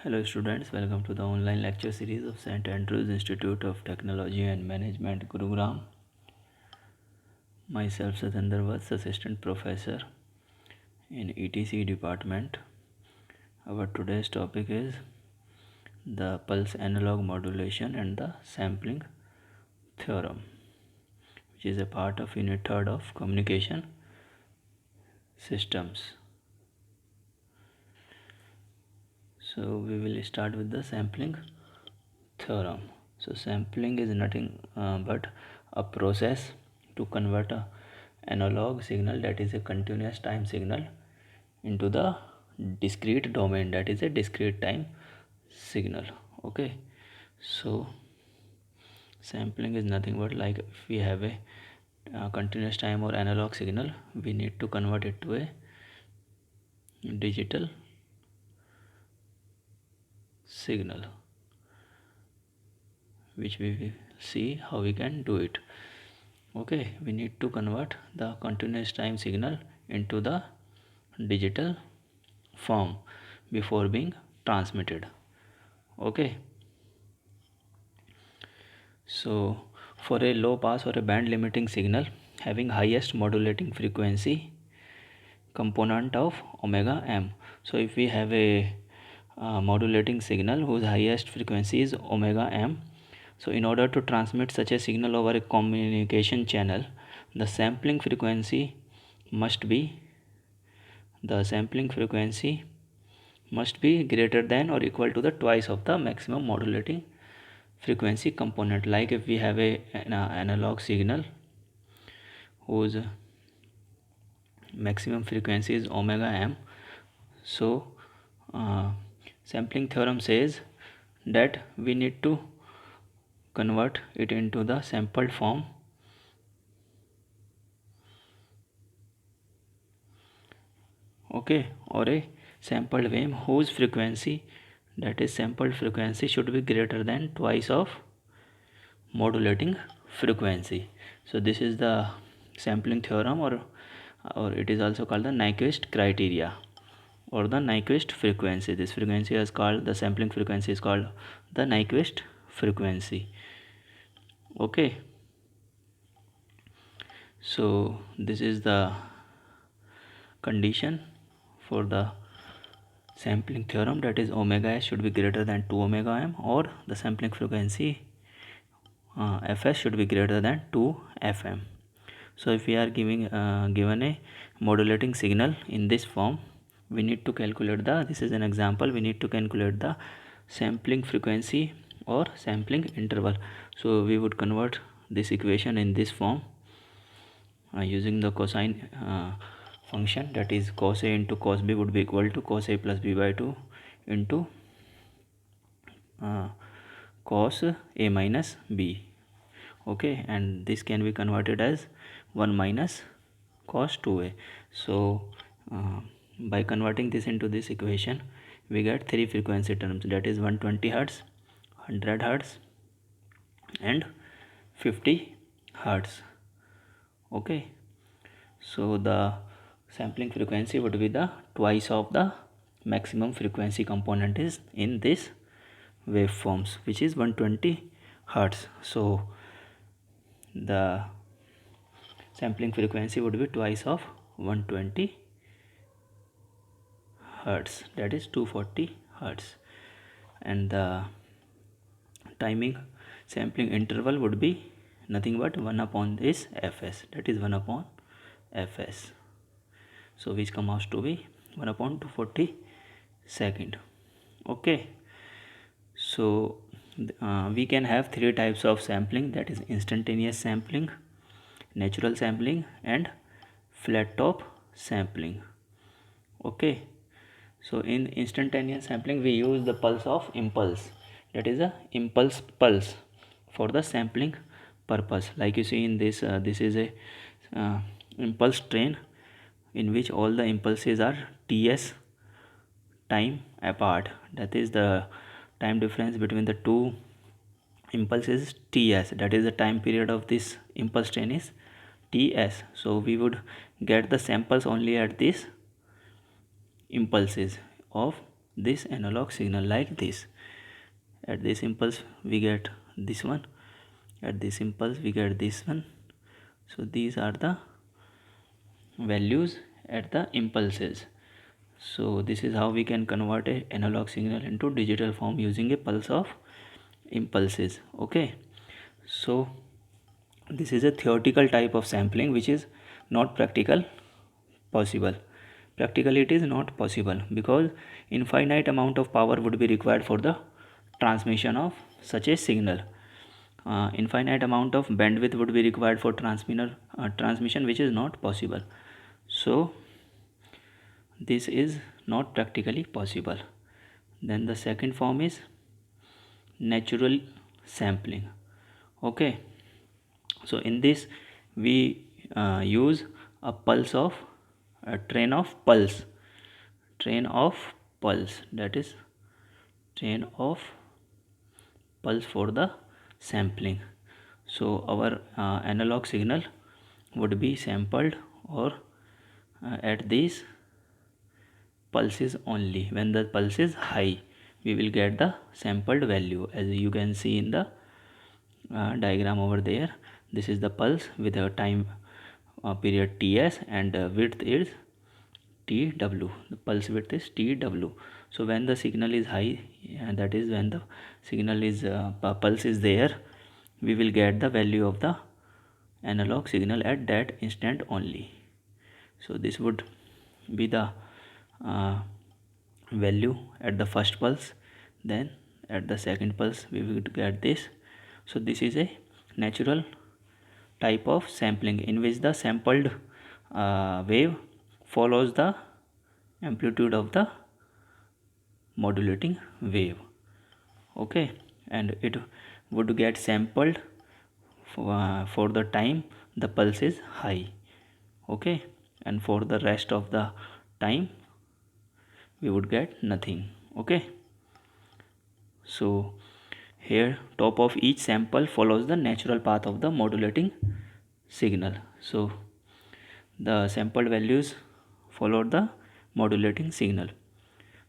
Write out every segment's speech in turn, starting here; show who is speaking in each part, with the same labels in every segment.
Speaker 1: Hello students, welcome to the online lecture series of St. Andrews Institute of Technology and Management, Gurugram. Myself Satinder Vats, Assistant Professor in ETC department. Our today's topic is the pulse analog modulation and the sampling theorem, which is a part of Unit 3rd of Communication Systems. So we will start with the sampling theorem. So sampling is nothing but a process to convert a analog signal, that is a continuous time signal, into the discrete domain, that is a discrete time signal. Okay, so sampling is nothing but, like, if we have a continuous time or analog signal, we need to convert it to a digital signal, which we will see how we can do it. Okay, we need to convert the continuous time signal into the digital form before being transmitted. Okay, so for a low pass or a band limiting signal having highest modulating frequency component of omega m, so if we have a modulating signal whose highest frequency is omega m, so in order to transmit such a signal over a communication channel, the sampling frequency must be greater than or equal to the twice of the maximum modulating frequency component. Like if we have an analog signal whose maximum frequency is omega m, so sampling theorem says that we need to convert it into the sampled form or a sampled wave whose frequency, that is sampled frequency, should be greater than twice of modulating frequency. So this is the sampling theorem, or it is also called the Nyquist criteria or the Nyquist frequency. This frequency is called, the sampling frequency is called the Nyquist frequency. Okay, so this is the condition for the sampling theorem, that is omega s should be greater than 2 omega m, or the sampling frequency fs should be greater than 2 fm. So if we are given a modulating signal in this form, we need to calculate this is an example, we need to calculate the sampling frequency or sampling interval. So we would convert this equation in this form using the cosine function, that is cos a into cos b would be equal to cos a plus b by 2 into cos a minus b. Okay, and this can be converted as 1 minus cos 2a. So by converting this into this equation, we get three frequency terms, that is 120 hertz, 100 hertz and 50 hertz. Okay, so the sampling frequency would be the twice of the maximum frequency component is in this waveforms, which is 120 hertz. So the sampling frequency would be twice of 120 hertz, that is 240 hertz, and the timing sampling interval would be nothing but 1 upon this fs, that is 1 upon fs, so which comes out to be 1 upon 240 second. Okay, so we can have three types of sampling, that is instantaneous sampling, natural sampling and flat top sampling. Okay, so in instantaneous sampling we use the pulse of impulse, that is a impulse pulse for the sampling purpose. Like you see in this, this is a impulse train in which all the impulses are ts time apart, that is the time difference between the two impulses ts, that is the time period of this impulse train is ts. So we would get the samples only at this impulses of this analog signal like this. At this impulse we get this one, at this impulse we get this one. So these are the values at the impulses. So this is how we can convert a analog signal into digital form using a pulse of impulses. Okay, so this is a theoretical type of sampling which is not practical possible. Practically it is not possible because infinite amount of power would be required for the transmission of such a signal. Infinite amount of bandwidth would be required for transmission, which is not possible. So this is not practically possible. Then the second form is natural sampling. Okay, so in this we use a pulse of a train of pulse, that is train of pulse for the sampling. So our analog signal would be sampled or at these pulses only. When the pulse is high, we will get the sampled value, as you can see in the diagram over there. This is the pulse with a time period ts, and width is tw. The pulse width is tw. So when the signal is high, that is when the signal is pulse is there, we will get the value of the analog signal at that instant only. So this would be the value at the first pulse, then at the second pulse we will get this. So this is a natural type of sampling in which the sampled wave follows the amplitude of the modulating wave. Okay, and it would get sampled for the time the pulse is high. Okay, and for the rest of the time we would get nothing. Okay, so here top of each sample follows the natural path of the modulating signal. So the sampled values followed the modulating signal.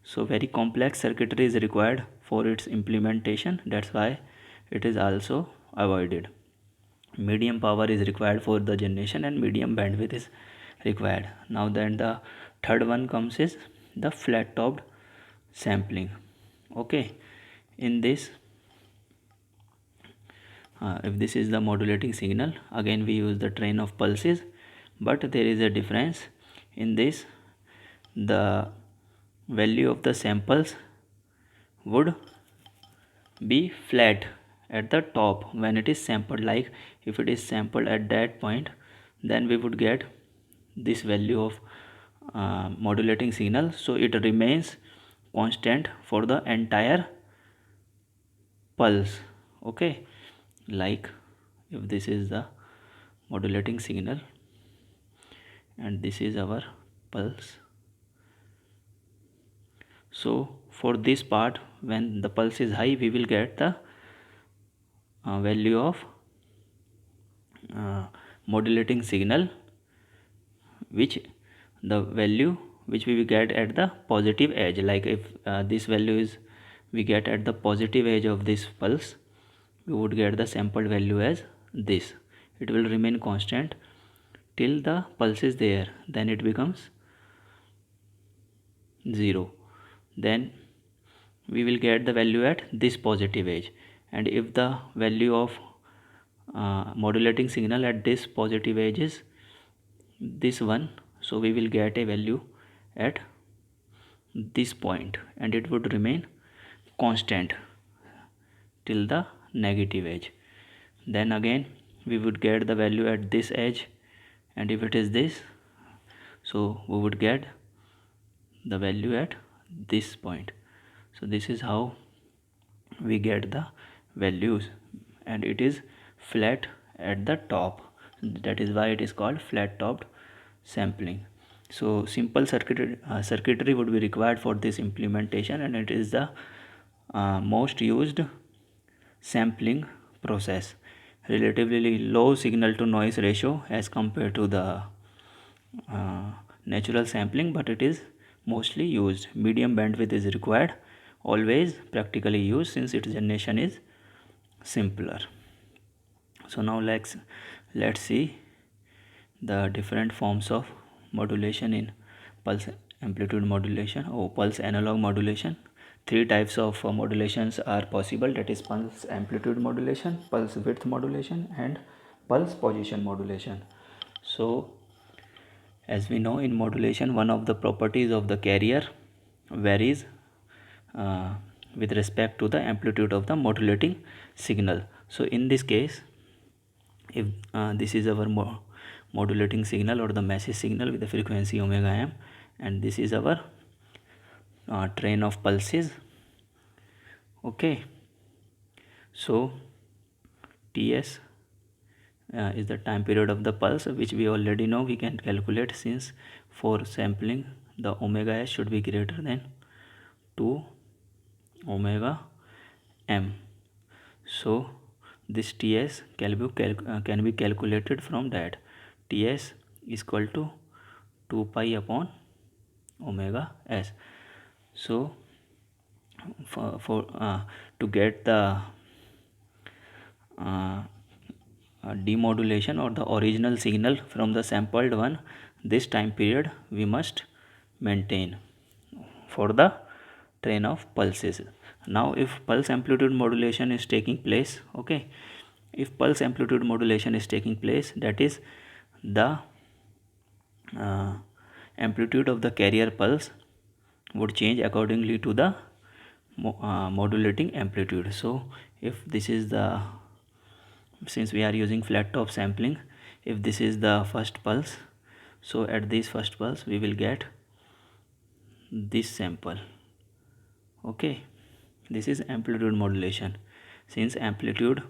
Speaker 1: So very complex circuitry is required for its implementation. That's why it is also avoided. Medium power is required for the generation and medium bandwidth is required. Now then the third one comes is the flat topped sampling. Okay, in this if this is the modulating signal, again we use the train of pulses, but there is a difference in this. The value of the samples would be flat at the top when it is sampled. Like if it is sampled at that point, then we would get this value of modulating signal, so it remains constant for the entire pulse. Okay, like if this is the modulating signal and this is our pulse, so for this part when the pulse is high we will get the value of modulating signal, which the value which we will get at the positive edge. Like if this value is we get at the positive edge of this pulse, we would get the sampled value as this. It will remain constant till the pulse is there, then it becomes 0. Then we will get the value at this positive edge, and if the value of modulating signal at this positive edge is this one, so we will get a value at this point and it would remain constant till the negative edge. Then again we would get the value at this edge, and if it is this, so we would get the value at this point. So this is how we get the values, and it is flat at the top. That is why it is called flat topped sampling. So simple circuitry would be required for this implementation, and it is the most used sampling process. Relatively low signal to noise ratio as compared to the natural sampling, but it is mostly used. Medium bandwidth is required, always practically used since its generation is simpler. So now let's see the different forms of modulation in pulse amplitude modulation or pulse analog modulation. Three types of modulations are possible, that is pulse amplitude modulation, pulse width modulation, and pulse position modulation. So as we know, in modulation, one of the properties of the carrier varies with respect to the amplitude of the modulating signal. So in this case, if this is our modulating signal or the message signal with the frequency omega m, and this is our train of pulses. Okay, so Ts is the time period of the pulse, which we already know, we can calculate, since for sampling the omega s should be greater than 2 omega m. So this Ts can be calculated from that. Ts is equal to 2 pi upon omega s. So to get the demodulation or the original signal from the sampled one, this time period we must maintain for the train of pulses. Now if pulse amplitude modulation is taking place, okay, if pulse amplitude modulation is taking place, that is the amplitude of the carrier pulse would change accordingly to the modulating amplitude. So if this is the, since we are using flat top sampling, if this is the first pulse, so at this first pulse we will get this sample. Okay, this is amplitude modulation, since amplitude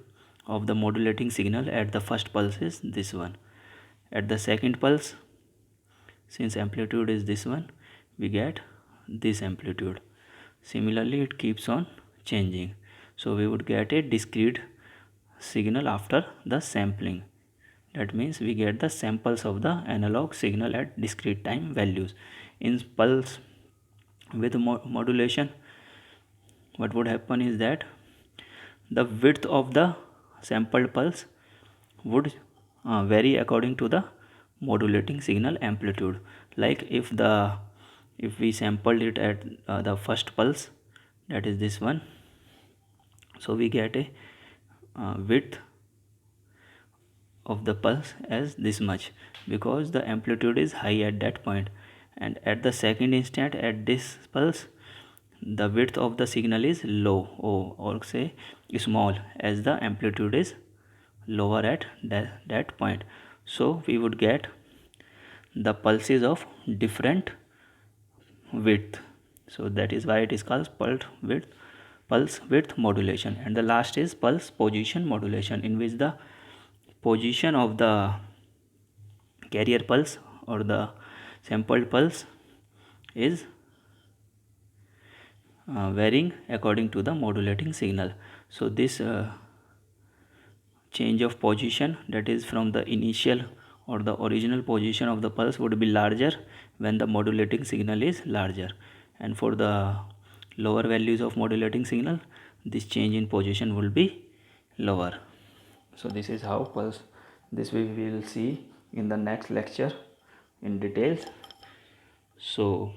Speaker 1: of the modulating signal at the first pulse is this one. At the second pulse, since amplitude is this one, we get this amplitude. Similarly, it keeps on changing, so we would get a discrete signal after the sampling. That means we get the samples of the analog signal at discrete time values. In pulse with modulation, what would happen is that the width of the sampled pulse would vary according to the modulating signal amplitude. Like if we sampled it at the first pulse, that is this one, so we get a width of the pulse as this much, because the amplitude is high at that point. And at the second instant, at this pulse, the width of the signal is low, or say small, as the amplitude is lower at that point. So we would get the pulses of different width. So that is why it is called pulse width modulation. And the last is pulse position modulation, in which the position of the carrier pulse or the sampled pulse is varying according to the modulating signal. So this change of position, that is from the initial or the original position of the pulse, would be larger when the modulating signal is larger, and for the lower values of modulating signal, this change in position will be lower. So this is how pulse, this we will see in the next lecture in details. So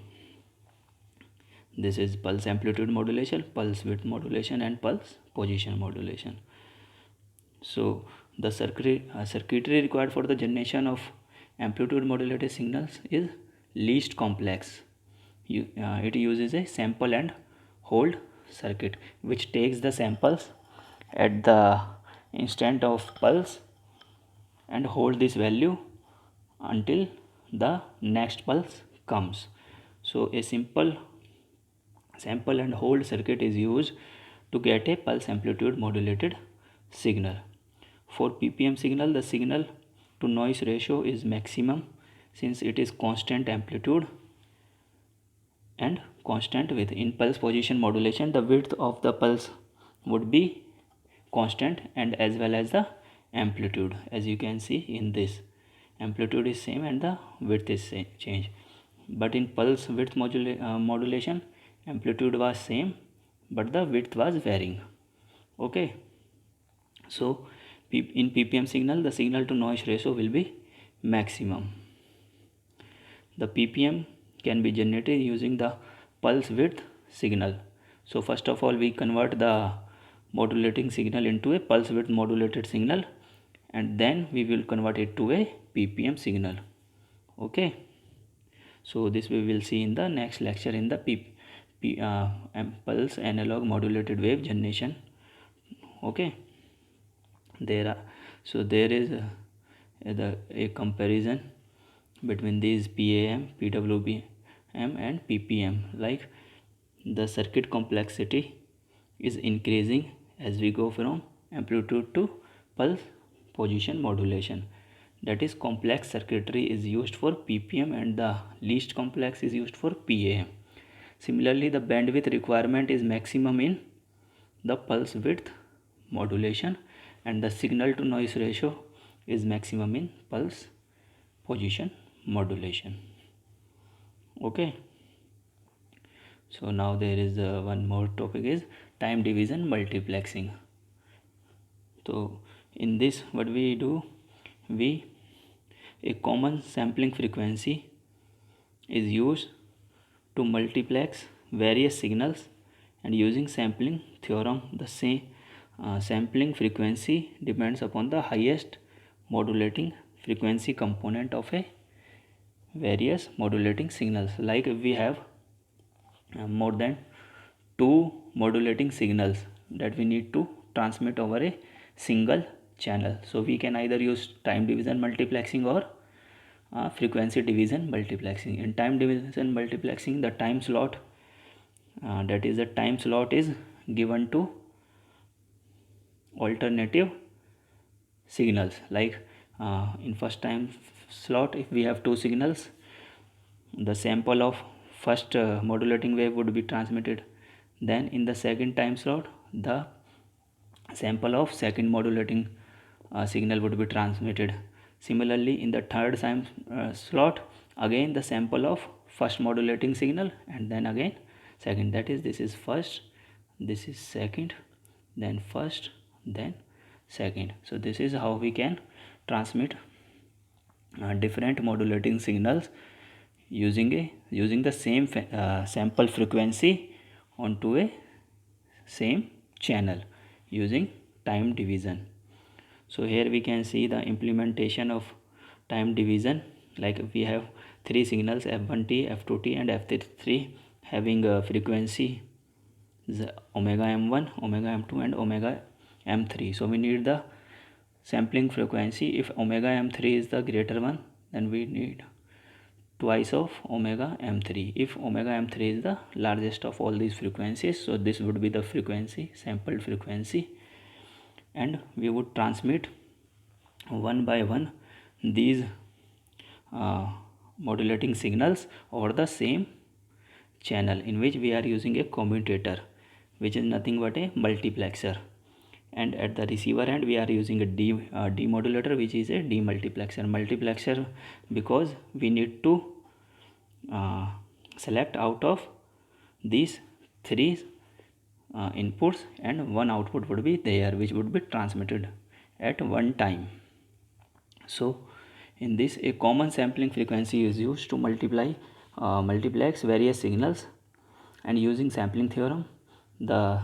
Speaker 1: this is pulse amplitude modulation, pulse width modulation, and pulse position modulation. So the circuitry required for the generation of amplitude modulated signals is least complex. It uses a sample and hold circuit, which takes the samples at the instant of pulse and hold this value until the next pulse comes. So a simple sample and hold circuit is used to get a pulse amplitude modulated signal. For ppm signal, the signal to noise ratio is maximum, since it is constant amplitude and constant width. In pulse position modulation, the width of the pulse would be constant, and as well as the amplitude. As you can see in this, amplitude is same and the width is change. but in pulse width modulation, amplitude was same but the width was varying. Okay, so in ppm signal the signal to noise ratio will be maximum. The ppm can be generated using the pulse width signal. So first of all we convert the modulating signal into a pulse width modulated signal, and then we will convert it to a ppm signal. Okay, so this we will see in the next lecture in the pulse analog modulated wave generation. Okay, there is a comparison between these PAM, PWM and PPM. Like the circuit complexity is increasing as we go from amplitude to pulse position modulation. That is, complex circuitry is used for ppm and the least complex is used for PAM. Similarly, the bandwidth requirement is maximum in the pulse width modulation, and the signal to noise ratio is maximum in pulse position modulation. Okay, so now there is one more topic is time division multiplexing. So in this what we do, a common sampling frequency is used to multiplex various signals, and using sampling theorem the same sampling frequency depends upon the highest modulating frequency component of a various modulating signals. Like if we have more than 2 modulating signals that we need to transmit over a single channel, so we can either use time division multiplexing or frequency division multiplexing. In time division multiplexing, the time slot that is the time slot is given to alternative signals. Like in first time slot, if we have 2 signals, the sample of first modulating wave would be transmitted. Then in the second time slot, the sample of second modulating signal would be transmitted. Similarly, in the third time slot, again the sample of first modulating signal and then again second. That is, this is first, this is second, then first, then second. So this is how we can transmit different modulating signals using the same sample frequency onto a same channel using time division. So here we can see the implementation of time division. Like we have 3 signals, f1t, f2t and f3, having a frequency omega m1, omega m2 and omega m3. So we need the sampling frequency. If omega m3 is the greater one, then we need twice of omega m3. If omega m3 is the largest of all these frequencies, so this would be the frequency, sampled frequency, and we would transmit one by one these modulating signals over the same channel, in which we are using a commutator, which is nothing but a multiplexer, and at the receiver end we are using a demodulator, which is a demultiplexer. Because we need to select out of these 3 inputs, and one output would be there which would be transmitted at one time. So in this, a common sampling frequency is used to multiplex various signals, and using sampling theorem the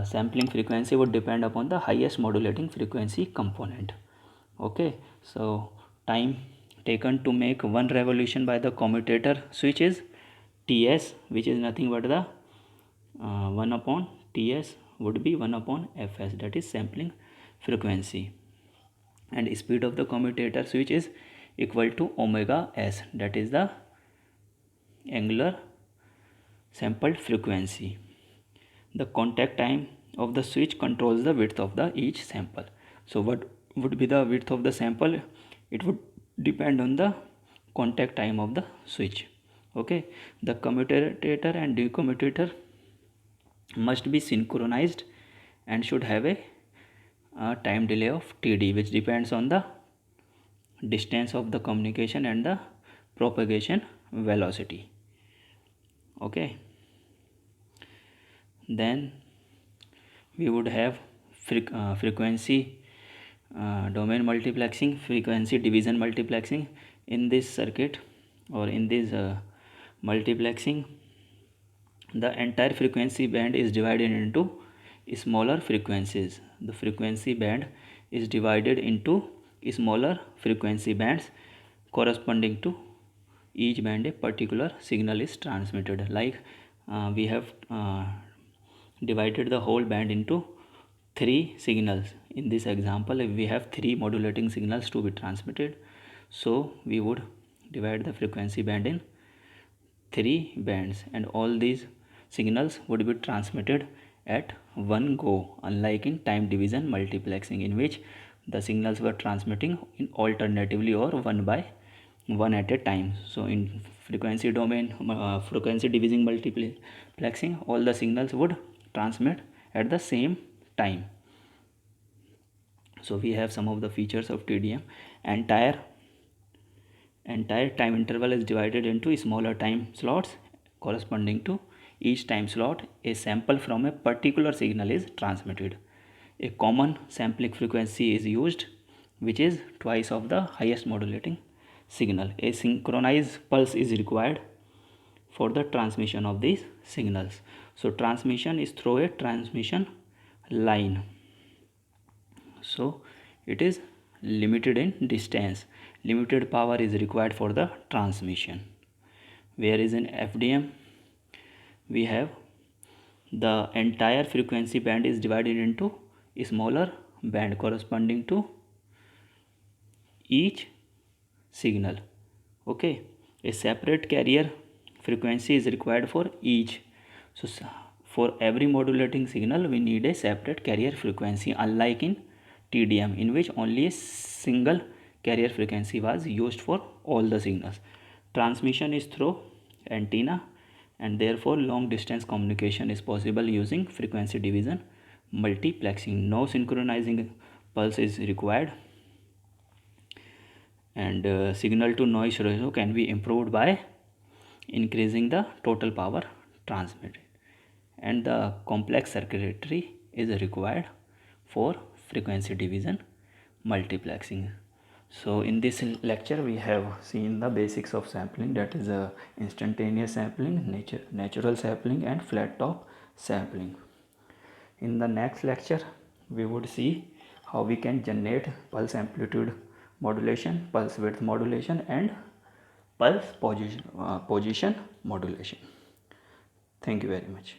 Speaker 1: sampling frequency would depend upon the highest modulating frequency component. Okay, so time taken to make one revolution by the commutator switch is Ts, which is nothing but the 1 upon Ts would be 1 upon Fs, that is sampling frequency, and speed of the commutator switch is equal to omega s, that is the angular sampled frequency. The contact time of the switch controls the width of the each sample. So what would be the width of the sample? It would depend on the contact time of the switch. Okay, the commutator and decommutator must be synchronized and should have a time delay of Td, which depends on the distance of the communication and the propagation velocity. Okay, then we would have frequency domain multiplexing, frequency division multiplexing. In this circuit or in this multiplexing, the entire frequency band is divided into smaller frequencies. The frequency band is divided into smaller frequency bands corresponding to each band a particular signal is transmitted. Like we have divided the whole band into 3 signals. In this example, we have 3 modulating signals to be transmitted, so we would divide the frequency band in 3 bands, and all these signals would be transmitted at one go, unlike in time division multiplexing, in which the signals were transmitting in alternatively or one by one at a time. So in frequency domain frequency division multiplexing, all the signals would transmit at the same time. So we have some of the features of TDM. Entire time interval is divided into smaller time slots. Corresponding to each time slot, a sample from a particular signal is transmitted. A common sampling frequency is used, which is twice of the highest modulating signal. A synchronized pulse is required for the transmission of these signals. So transmission is through a transmission line. So it is limited in distance. Limited power is required for the transmission. Whereas in FDM, we have the entire frequency band is divided into a smaller band corresponding to each signal. Okay, a separate carrier frequency is required for each. So for every modulating signal, we need a separate carrier frequency, unlike in TDM, in which only a single carrier frequency was used for all the signals. Transmission is through antenna, and therefore long distance communication is possible using frequency division multiplexing. No synchronizing pulse is required, and signal to noise ratio can be improved by increasing the total power transmitted, and the complex circuitry is required for frequency division multiplexing. So in this lecture we have seen the basics of sampling, that is instantaneous sampling, natural sampling, and flat top sampling. In the next lecture we would see how we can generate pulse amplitude modulation, pulse width modulation, and pulse position modulation. Thank you very much.